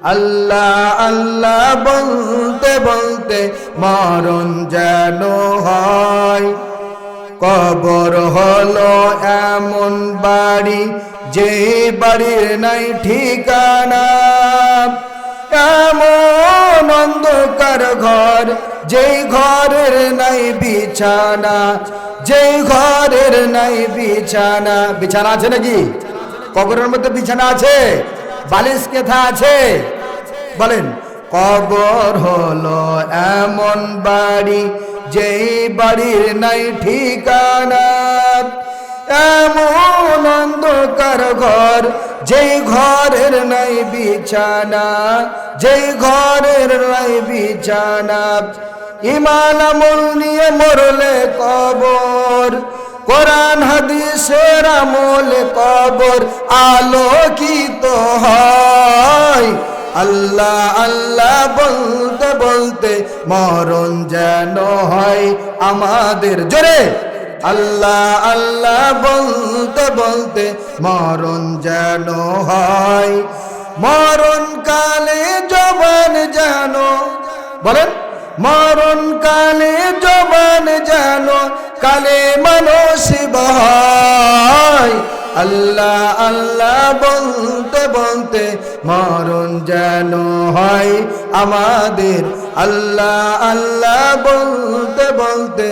আল্লাহ আল্লাহ বলতে বলতে মরণ যেন হয়। কবর হলো এমন বাড়ি যে বাড়ির নাই ঠিকানা, এমন অন্ধকার ঘর যেই ঘরের নাই বিছানা, যেই ঘরের নাই বিছানা। বিছানা আছে নাকি? কবরের মধ্যে বিছানা আছে? বালিশ কেথা আছে? বলেন। কবর হলো এমন বাড়ি যেই বাড়ির নাই ঠিকানা, এমন অন্ধকার ঘর যেই ঘরের নাই বিছানা, যেই ঘরের নাই বিছানা। ঈমান আমল নিয়ে মরলে কবর, কোরআন হাদিসের আমলে কবর আলোকিত হয়। আল্লাহ আল্লাহ বলতে বলতে মরণ যেন হয় আমাদের। জোরে আল্লাহ আল্লাহ বলতে বলতে মরণ যেন হয়। মরণ কালে জবান যেন, বলেন, মরণ কালে জবান যেন কালেমা নসিব হয়। আল্লাহ আল্লাহ বলতে বলতে মরণ যেন হয় আমাদের। আল্লাহ আল্লাহ বলতে বলতে